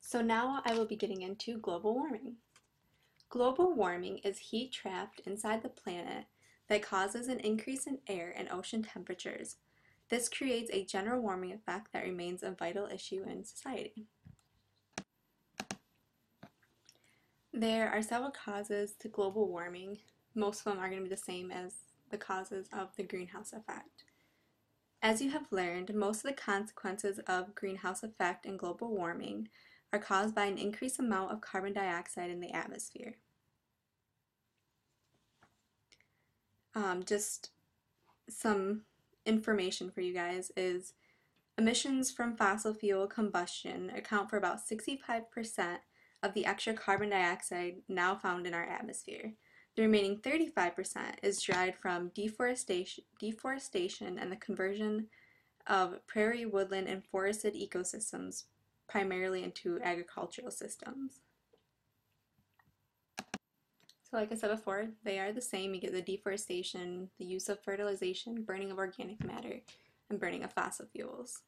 So now I will be getting into global warming. Global warming is heat trapped inside the planet that causes an increase in air and ocean temperatures. This creates a general warming effect that remains a vital issue in society. There are several causes to global warming. Most of them are going to be the same as the causes of the greenhouse effect. As you have learned, most of the consequences of greenhouse effect and global warming are caused by an increased amount of carbon dioxide in the atmosphere. Just some information for you guys is emissions from fossil fuel combustion account for about 65% of the extra carbon dioxide now found in our atmosphere. The remaining 35% is derived from deforestation and the conversion of prairie, woodland, and forested ecosystems primarily into agricultural systems. So like I said before, they are the same. You get the deforestation, the use of fertilization, burning of organic matter, and burning of fossil fuels.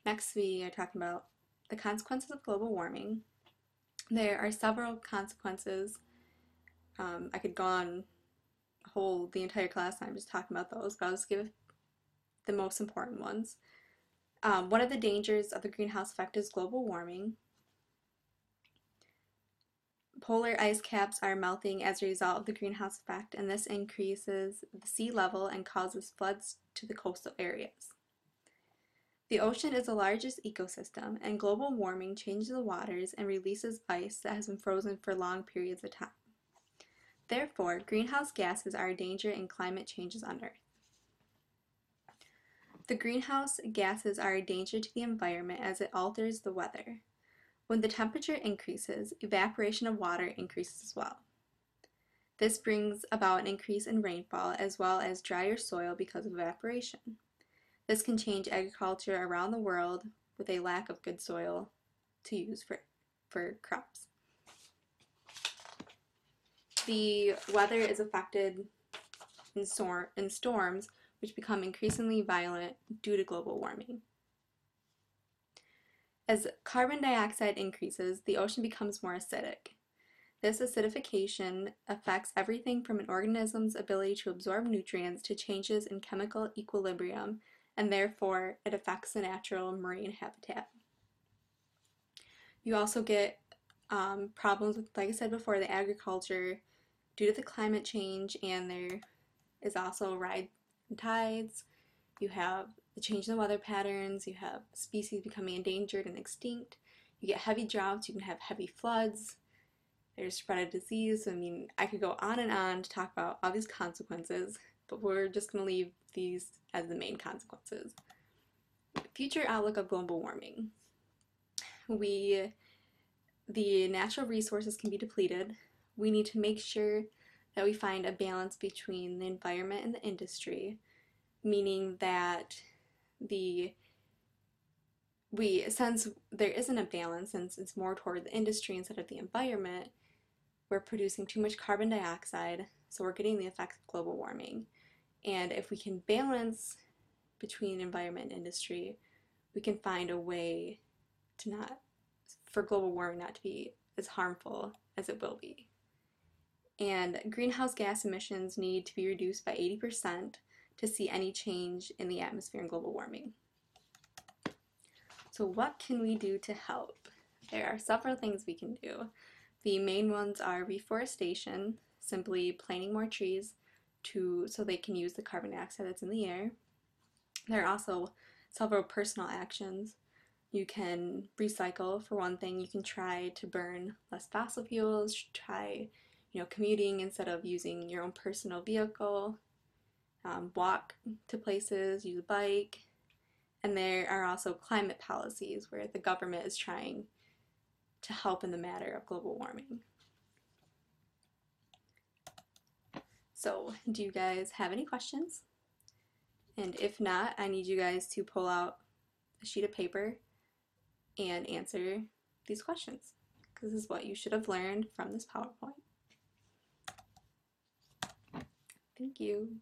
Next, we are talking about the consequences of global warming. There are several consequences. I could go on the entire class time just talking about those, but I'll just give the most important ones. One of the dangers of the greenhouse effect is global warming. Polar ice caps are melting as a result of the greenhouse effect, and this increases the sea level and causes floods to the coastal areas. The ocean is the largest ecosystem, and global warming changes the waters and releases ice that has been frozen for long periods of time. Therefore, greenhouse gases are a danger in climate changes on Earth. The greenhouse gases are a danger to the environment as it alters the weather. When the temperature increases, evaporation of water increases as well. This brings about an increase in rainfall as well as drier soil because of evaporation. This can change agriculture around the world with a lack of good soil to use for crops. The weather is affected in storms, which become increasingly violent due to global warming. As carbon dioxide increases, the ocean becomes more acidic. This acidification affects everything from an organism's ability to absorb nutrients to changes in chemical equilibrium, and therefore it affects the natural marine habitat. You also get problems with, like I said before, the agriculture due to the climate change, and there is also rise in tides. You have the change in the weather patterns, you have species becoming endangered and extinct, you get heavy droughts, you can have heavy floods, there's spread of disease. I mean, I could go on and on to talk about all these consequences, but we're just going to leave these as the main consequences. Future outlook of global warming. The natural resources can be depleted. We need to make sure that we find a balance between the environment and the industry, meaning that since there isn't a balance, since it's more toward the industry instead of the environment, we're producing too much carbon dioxide, so we're getting the effects of global warming. And if we can balance between environment and industry, we can find a way for global warming not to be as harmful as it will be. And greenhouse gas emissions need to be reduced by 80% to see any change in the atmosphere and global warming. So what can we do to help? There are several things we can do. The main ones are reforestation, simply planting more trees so they can use the carbon dioxide that's in the air. There are also several personal actions. You can recycle, for one thing. You can try to burn less fossil fuels, try commuting instead of using your own personal vehicle, walk to places, use a bike. And there are also climate policies where the government is trying to help in the matter of global warming. So, do you guys have any questions? And if not, I need you guys to pull out a sheet of paper and answer these questions, because this is what you should have learned from this PowerPoint. Thank you.